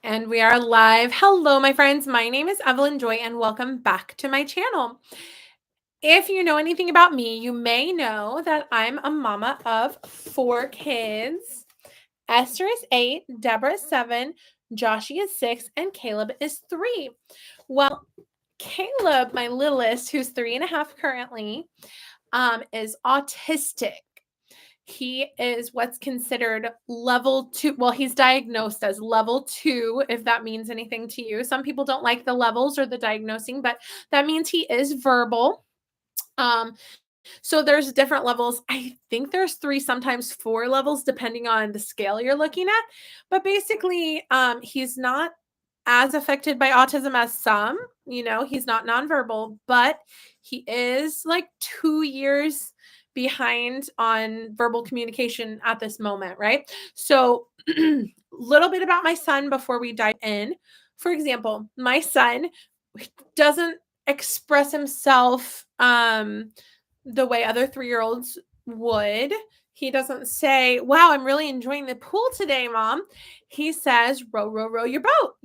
And we are live. Hello, my friends. My name is Evelyn Joy, and welcome back to my channel. If you know anything about me, you may know that I'm a mama of 4 kids. Esther is 8, Deborah is 7, Joshie is 6, and Caleb is 3. Well, Caleb, my littlest, who's 3.5 currently, is autistic. He is what's considered level 2. Well, he's diagnosed as level 2, if that means anything to you. Some people don't like the levels or the diagnosing, but that means he is verbal. Um, so there's different levels. I think there's 3, sometimes 4 levels, depending on the scale you're looking at. But basically, he's not as affected by autism as some. He's not nonverbal, but he is like 2 years behind on verbal communication at this moment, right? So, little bit about my son before we dive in. For example, my son doesn't express himself the way other 3-year-olds would. He doesn't say, "Wow, I'm really enjoying the pool today, Mom." He says, "Row, row, row your boat."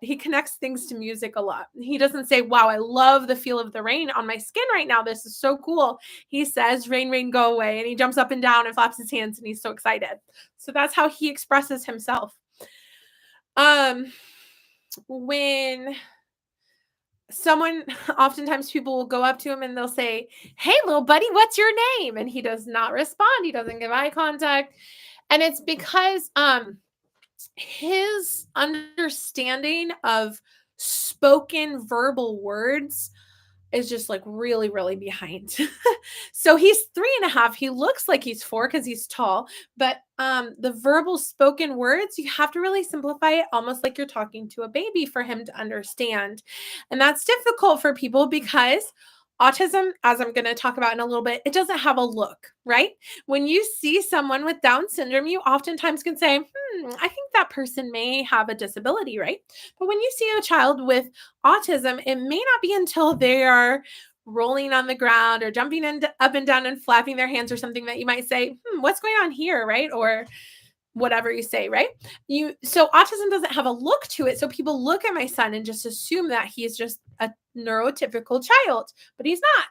He connects things to music a lot. He doesn't say, "Wow, I love the feel of the rain on my skin right now. This is so cool." He says, "Rain, rain, go away." And he jumps up and down and flaps his hands and he's so excited. So that's how he expresses himself. When someone oftentimes people will go up to him and they'll say, "Hey, little buddy, what's your name?" And he does not respond. He doesn't give eye contact. And it's because his understanding of spoken verbal words is just like really, really behind. So he's 3.5. He looks like he's 4 because he's tall, but the verbal spoken words, you have to really simplify it almost like you're talking to a baby for him to understand. And that's difficult for people because autism, as I'm going to talk about in a little bit, it doesn't have a look, right? When you see someone with Down syndrome, you oftentimes can say, I think that person may have a disability, right? But when you see a child with autism, it may not be until they are rolling on the ground or jumping up and down and flapping their hands or something that you might say, what's going on here, right? Or whatever you say, right? So autism doesn't have a look to it. So people look at my son and just assume that he's just a neurotypical child, but he's not.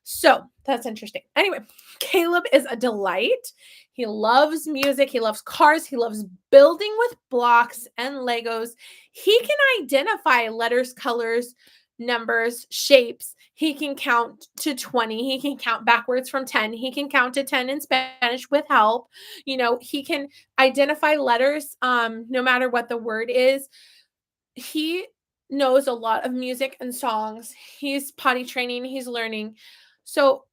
So that's interesting. Anyway, Caleb is a delight. He loves music. He loves cars. He loves building with blocks and Legos. He can identify letters, colors, numbers, shapes. He can count to 20. He can count backwards from 10. He can count to 10 in Spanish with help. He can identify letters no matter what the word is. He knows a lot of music and songs. He's potty training. He's learning. So,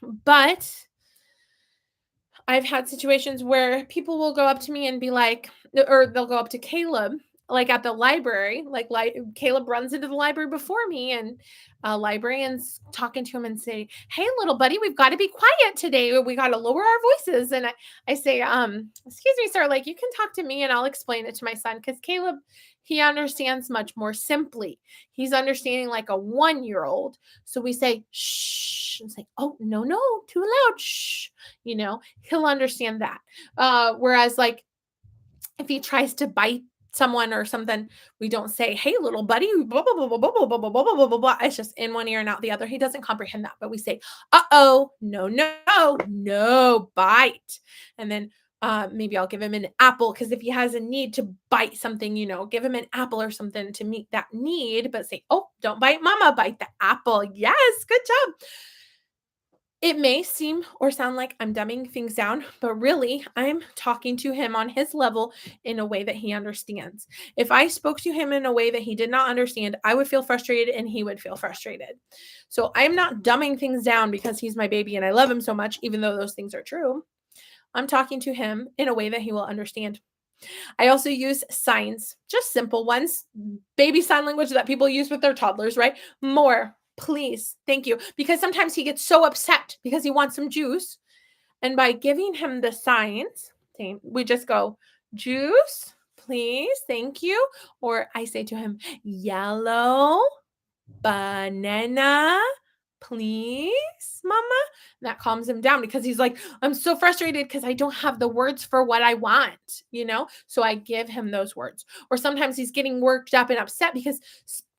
but I've had situations where people will go up to me and be like, or they'll go up to Caleb, like at the library, like Caleb runs into the library before me, and librarians talking to him and say, "Hey, little buddy, we've got to be quiet today. We got to lower our voices." And I say, "Excuse me, sir, like you can talk to me and I'll explain it to my son." Because Caleb, he understands much more simply. He's understanding like a 1-year-old. So we say, "Shh." And say, "Oh, no, no, too loud. Shh." He'll understand that. Whereas like if he tries to bite someone or something, we don't say, "Hey, little buddy, blah, blah, blah, blah, blah, blah, blah, blah, blah, blah, blah." It's just in one ear and out the other. He doesn't comprehend that, but we say, "Uh-oh, no, no, no bite." And then maybe I'll give him an apple, because if he has a need to bite something, give him an apple or something to meet that need, but say, "Oh, don't bite mama, bite the apple." Yes, good job. It may seem or sound like I'm dumbing things down, but really, I'm talking to him on his level in a way that he understands. If I spoke to him in a way that he did not understand, I would feel frustrated and he would feel frustrated. So I'm not dumbing things down because he's my baby and I love him so much, even though those things are true. I'm talking to him in a way that he will understand. I also use signs, just simple ones, baby sign language that people use with their toddlers, right? More, please, thank you. Because sometimes he gets so upset because he wants some juice. And by giving him the signs, we just go, "Juice, please, thank you." Or I say to him, "Yellow, banana, please, mama. That calms him down because he's like, I'm so frustrated because I don't have the words for what I want, you know? So I give him those words. Or sometimes he's getting worked up and upset because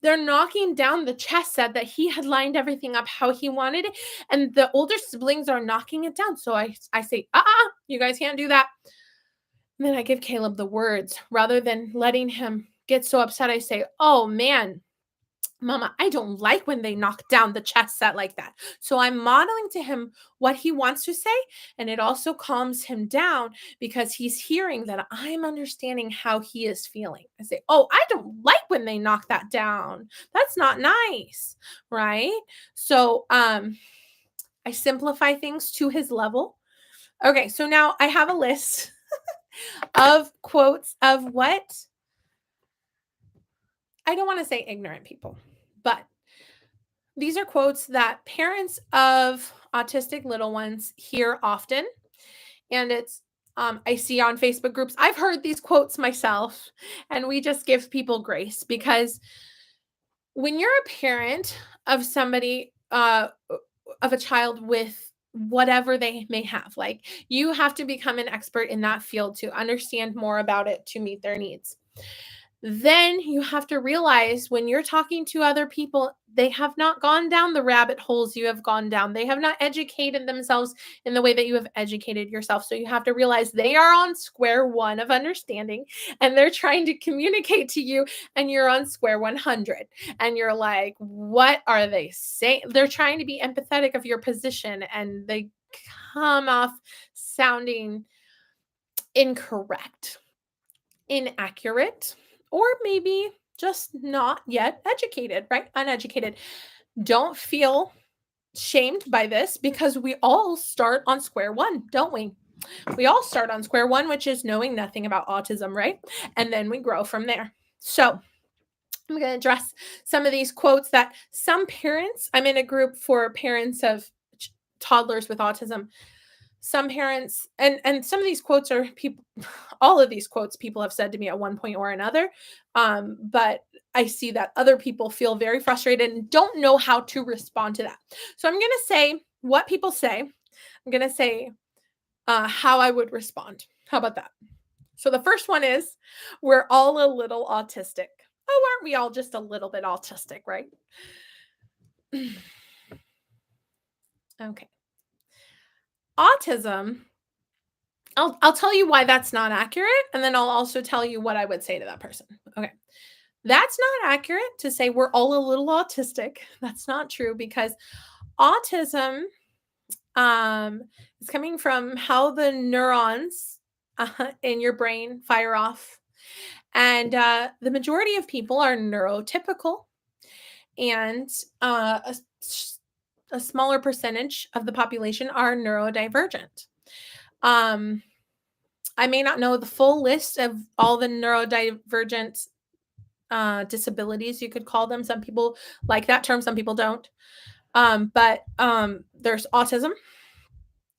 they're knocking down the chess set that he had lined everything up how he wanted it. And the older siblings are knocking it down. So I say, you guys can't do that. And then I give Caleb the words rather than letting him get so upset. I say, oh man, Mama, I don't like when they knock down the chess set like that. So I'm modeling to him what he wants to say. And it also calms him down because he's hearing that I'm understanding how he is feeling. I say, oh, I don't like when they knock that down. That's not nice. Right. So I simplify things to his level. Okay. So now I have a list of quotes of what I don't want to say ignorant people, but these are quotes that parents of autistic little ones hear often. And it's, I see on Facebook groups, I've heard these quotes myself, and we just give people grace because when you're a parent of somebody, of a child with whatever they may have, like you have to become an expert in that field to understand more about it to meet their needs. Then you have to realize when you're talking to other people, they have not gone down the rabbit holes you have gone down. They have not educated themselves in the way that you have educated yourself. So you have to realize they are on square one of understanding and they're trying to communicate to you, and you're on square 100. And you're like, what are they saying? They're trying to be empathetic of your position and they come off sounding incorrect, inaccurate, or maybe just not yet educated, right? Uneducated. Don't feel shamed by this because we all start on square one, don't we? We all start on square one, which is knowing nothing about autism, right? And then we grow from there. So I'm going to address some of these quotes that some parents, I'm in a group for parents of toddlers with autism. Some parents, and some of these quotes are people, all of these quotes people have said to me at one point or another, but I see that other people feel very frustrated and don't know how to respond to that. So I'm going to say what people say. I'm going to say how I would respond. How about that? So the first one is, we're all a little autistic. Oh, aren't we all just a little bit autistic, right? Okay. Autism, I'll tell you why that's not accurate, and then I'll also tell you what I would say to that person. Okay. That's not accurate to say we're all a little autistic. That's not true because autism is coming from how the neurons in your brain fire off. And the majority of people are neurotypical, and a smaller percentage of the population are neurodivergent. I may not know the full list of all the neurodivergent disabilities, you could call them. Some people like that term, some people don't. But there's autism,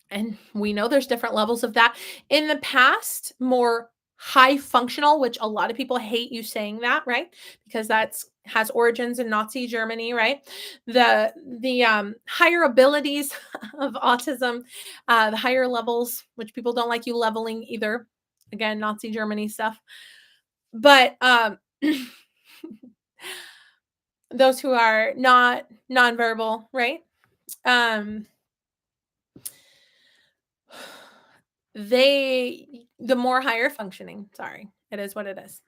and we know there's different levels of that. In the past, more high functional, which a lot of people hate you saying that, right? Because that's has origins in Nazi Germany, right? The higher abilities of autism, the higher levels, which people don't like you leveling either. Again, Nazi Germany stuff. But those who are not nonverbal, right? The more higher functioning, sorry, it is what it is,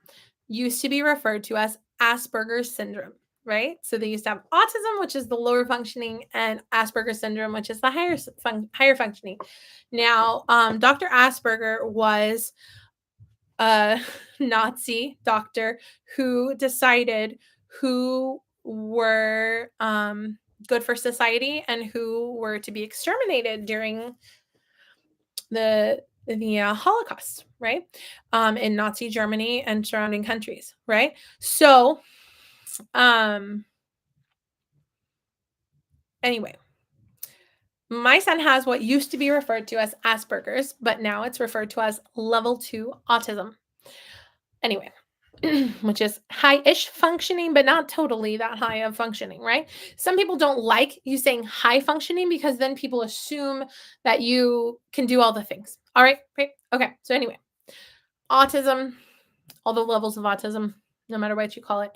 used to be referred to as Asperger's syndrome, right? So they used to have autism, which is the lower functioning, and Asperger's syndrome, which is the higher functioning. Now, Dr. Asperger was a Nazi doctor who decided who were good for society and who were to be exterminated during the Holocaust, right? In Nazi Germany and surrounding countries, right? So, anyway, my son has what used to be referred to as Asperger's, but now it's referred to as level 2 autism. Anyway, which is high-ish functioning, but not totally that high of functioning, right? Some people don't like you saying high functioning because then people assume that you can do all the things. All right, great. Okay, so anyway, autism, all the levels of autism, no matter what you call it,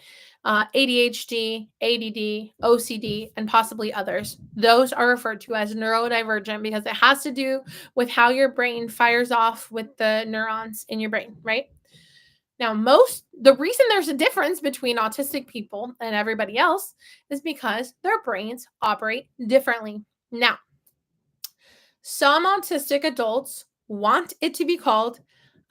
ADHD, ADD, OCD, and possibly others. Those are referred to as neurodivergent because it has to do with how your brain fires off with the neurons in your brain, right? Now, the reason there's a difference between autistic people and everybody else is because their brains operate differently. Now, some autistic adults want it to be called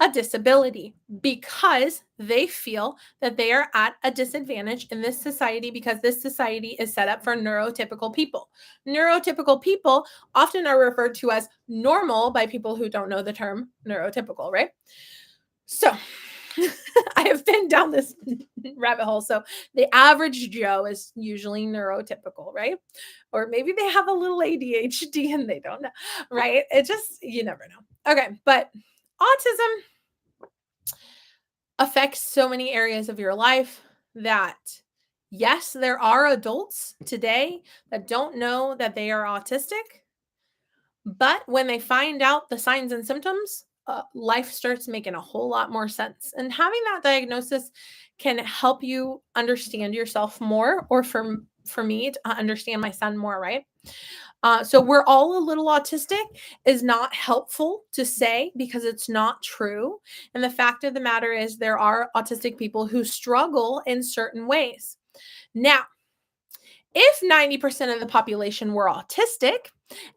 a disability because they feel that they are at a disadvantage in this society because this society is set up for neurotypical people. Neurotypical people often are referred to as normal by people who don't know the term neurotypical, right? So, I have been down this rabbit hole. So, the average Joe is usually neurotypical, right? Or maybe they have a little ADHD and they don't know, right? It just, you never know. Okay. But autism affects so many areas of your life that, yes, there are adults today that don't know that they are autistic. But when they find out the signs and symptoms, life starts making a whole lot more sense. And having that diagnosis can help you understand yourself more, or for me to understand my son more, right? So we're all a little autistic is not helpful to say because it's not true. And the fact of the matter is, there are autistic people who struggle in certain ways. Now, if 90% of the population were autistic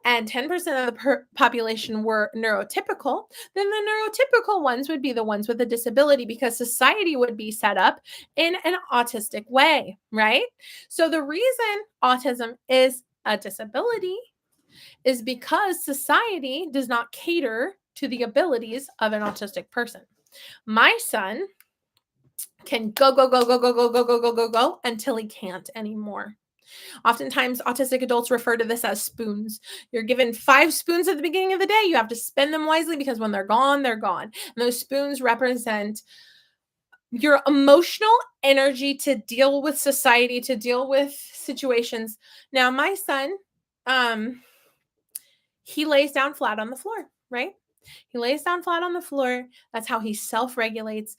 and 10% of the population were neurotypical, then the neurotypical ones would be the ones with a disability because society would be set up in an autistic way, right? So the reason autism is a disability is because society does not cater to the abilities of an autistic person. My son can go, go, go, go, go, go, go, go, go, go, go until he can't anymore. Oftentimes, autistic adults refer to this as spoons. You're given 5 spoons at the beginning of the day. You have to spend them wisely because when they're gone, they're gone. And those spoons represent your emotional energy to deal with society, to deal with situations. Now, my son, he lays down flat on the floor, right? He lays down flat on the floor. That's how he self regulates.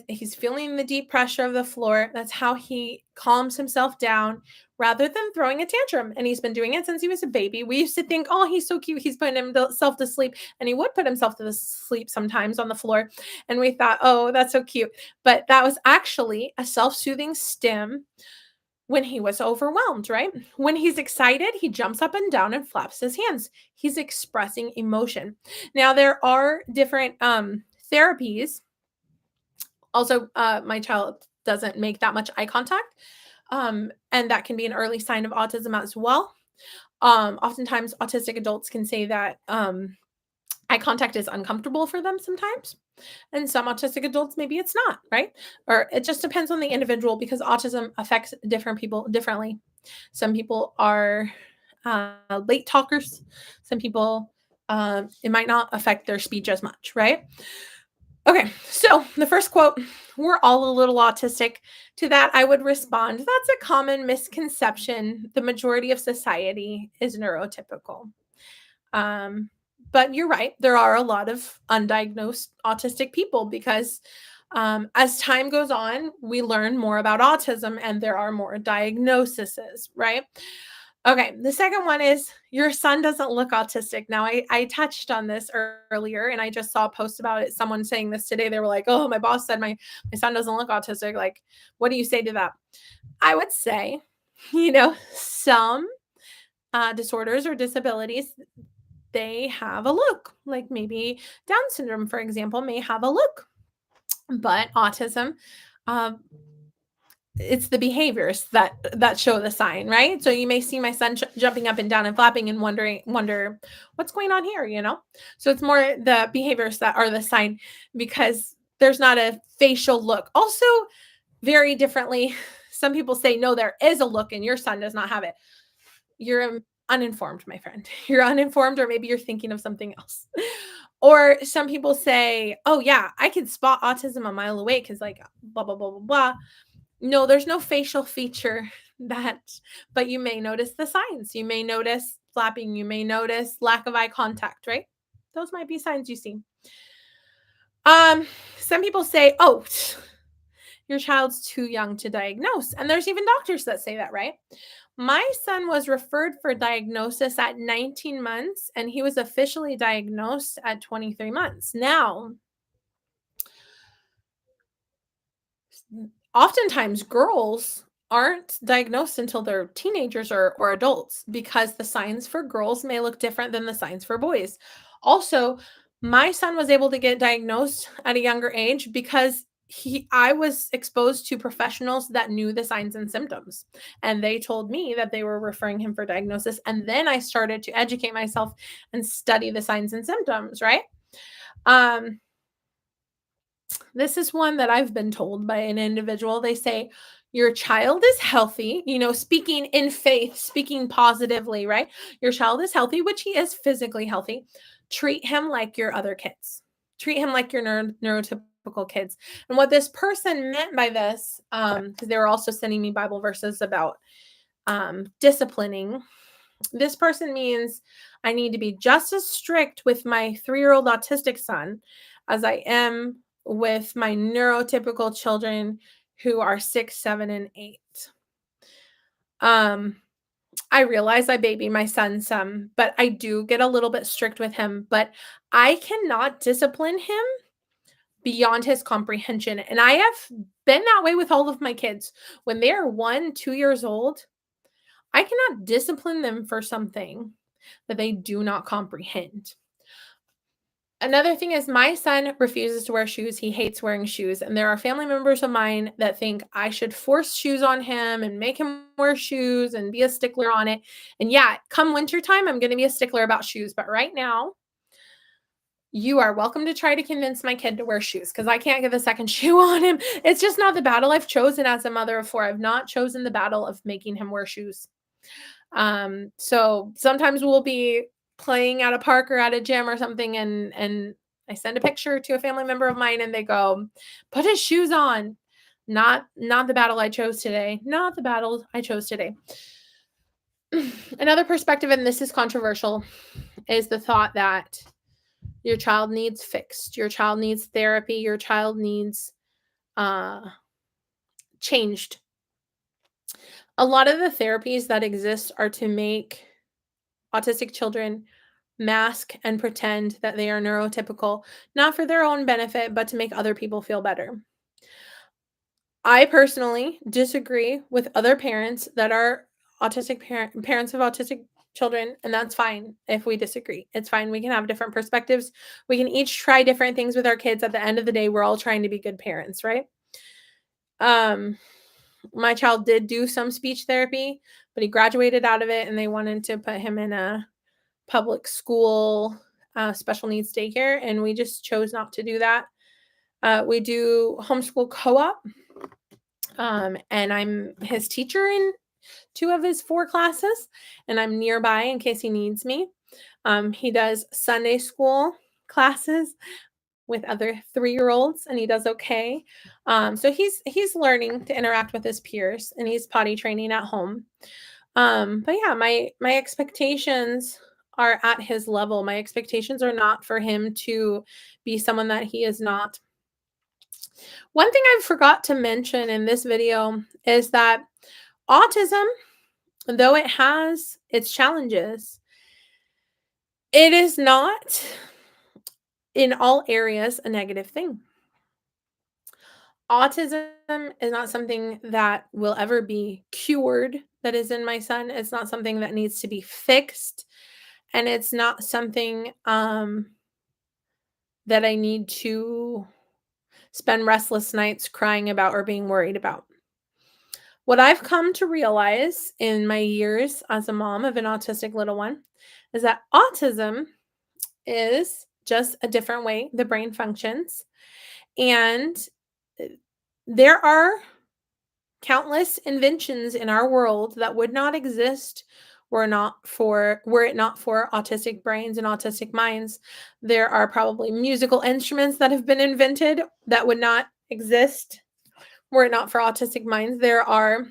He's feeling the deep pressure of the floor. That's how he calms himself down rather than throwing a tantrum. And he's been doing it since he was a baby. We used to think, oh, he's so cute. He's putting himself to sleep. And he would put himself to sleep sometimes on the floor. And we thought, oh, that's so cute. But that was actually a self soothing stim when he was overwhelmed, right? When he's excited, he jumps up and down and flaps his hands. He's expressing emotion. Now, there are different therapies. Also, my child doesn't make that much eye contact. And that can be an early sign of autism as well. Oftentimes, autistic adults can say that eye contact is uncomfortable for them sometimes. And some autistic adults, maybe it's not, right? Or it just depends on the individual because autism affects different people differently. Some people are late talkers. Some people, it might not affect their speech as much, right? Okay, so the first quote, we're all a little autistic. To that, I would respond, that's a common misconception. The majority of society is neurotypical. But you're right, there are a lot of undiagnosed autistic people because as time goes on, we learn more about autism and there are more diagnoses, right? Okay, the second one is your son doesn't look autistic. Now, I touched on this earlier and I just saw a post about it. Someone saying this today. They were like, oh, my boss said my son doesn't look autistic. Like, what do you say to that? I would say, some disorders or disabilities, they have a look. Like maybe Down syndrome, for example, may have a look. But autism, um, it's the behaviors that show the sign, right? So you may see my son jumping up and down and flapping and wonder what's going on here. So it's more the behaviors that are the sign because there's not a facial look. Also, very differently, some people say, no, there is a look and your son does not have it. You're uninformed, my friend. You're uninformed, or maybe you're thinking of something else. Or some people say, "Oh yeah, I can spot autism a mile away because like blah blah blah blah blah." No, there's no facial feature that, but you may notice the signs. You may notice flapping. You may notice lack of eye contact. Right? Those might be signs you see. Um, some people say, "Oh, your child's too young to diagnose," and there's even doctors that say that. Right? My son was referred for diagnosis at 19 months, and he was officially diagnosed at 23 months. Now, oftentimes girls aren't diagnosed until they're teenagers or adults because the signs for girls may look different than the signs for boys. Also, my son was able to get diagnosed at a younger age because I was exposed to professionals that knew the signs and symptoms, and they told me that they were referring him for diagnosis, and then I started to educate myself and study the signs and symptoms, right? um this is one that I've been told by an individual. They say, "Your child is healthy," speaking in faith, speaking positively, right? "Your child is healthy," which he is physically healthy. "Treat him like your other kids. Treat him like your neurotypical kids." And what this person meant by this, because they were also sending me Bible verses about disciplining. This person means I need to be just as strict with my 3-year-old autistic son as I am with my neurotypical children who are 6, 7, and 8. Um, I realize I baby my son some, but I do get a little bit strict with him, but I cannot discipline him beyond his comprehension. And I have been that way with all of my kids. When they are 1, 2 years old, I cannot discipline them for something that they do not comprehend. Another thing is my son refuses to wear shoes. He hates wearing shoes. And there are family members of mine that think I should force shoes on him and make him wear shoes and be a stickler on it. And yeah, come wintertime, I'm going to be a stickler about shoes. But right now, you are welcome to try to convince my kid to wear shoes because I can't get a second shoe on him. It's just not the battle I've chosen as a mother of 4. I've not chosen the battle of making him wear shoes. So sometimes we'll be playing at a park or at a gym or something, and I send a picture to a family member of mine and they go, "Put his shoes on." Not the battle I chose today. Not the battle I chose today. Another perspective, and this is controversial, is the thought that your child needs fixed. Your child needs therapy. Your child needs changed. A lot of the therapies that exist are to make autistic children mask and pretend that they are neurotypical, not for their own benefit, but to make other people feel better. I personally disagree with other parents that are parents of autistic children, and that's fine if we disagree. It's fine. We can have different perspectives. We can each try different things with our kids. At the end of the day, we're all trying to be good parents, right? Um, my child did do some speech therapy, but he graduated out of it and they wanted to put him in a public school special needs daycare, and we just chose not to do that. We do homeschool co-op, and I'm his teacher in 2 of his 4 classes, and I'm nearby in case he needs me. He does Sunday school classes with other 3-year-olds, and he does okay. So he's learning to interact with his peers, and he's potty training at home. But yeah, my expectations are at his level. My expectations are not for him to be someone that he is not. One thing I forgot to mention in this video is that autism, though it has its challenges, it is not in all areas a negative thing. Autism is not something that will ever be cured that is in my son. It's not something that needs to be fixed. And it's not something that I need to spend restless nights crying about or being worried about. What I've come to realize in my years as a mom of an autistic little one is that autism is just a different way the brain functions. And there are countless inventions in our world that would not exist Were it not for autistic brains and autistic minds, there are probably musical instruments that have been invented that would not exist were it not for autistic minds. There are,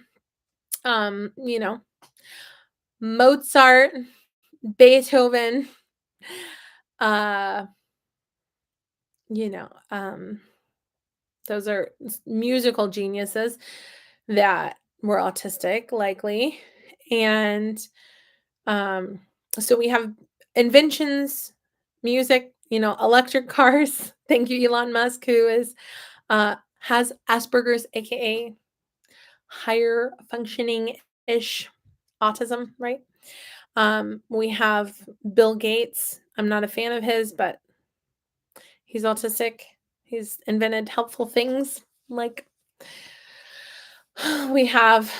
you know, Mozart, Beethoven, uh, you know, those are musical geniuses that were autistic, likely. And um, so we have inventions, music, electric cars. Thank you, Elon Musk, who has Asperger's, aka higher functioning ish autism, right? We have Bill Gates. I'm not a fan of his, but he's autistic. He's invented helpful things. Like we have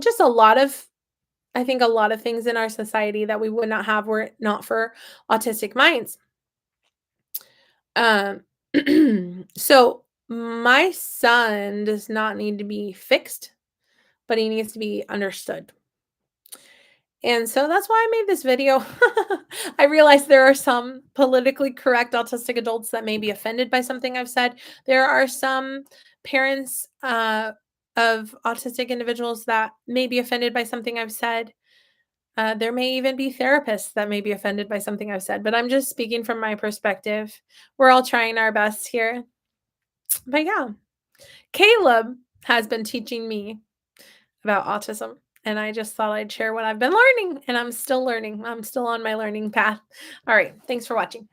just I think a lot of things in our society that we would not have were it not for autistic minds. Um, so my son does not need to be fixed, but he needs to be understood. And so that's why I made this video. I realize there are some politically correct autistic adults that may be offended by something I've said. There are some parents of autistic individuals that may be offended by something I've said. There may even be therapists that may be offended by something I've said, but I'm just speaking from my perspective. We're all trying our best here. But yeah, Caleb has been teaching me about autism. And I just thought I'd share what I've been learning. And I'm still learning. I'm still on my learning path. All right. Thanks for watching.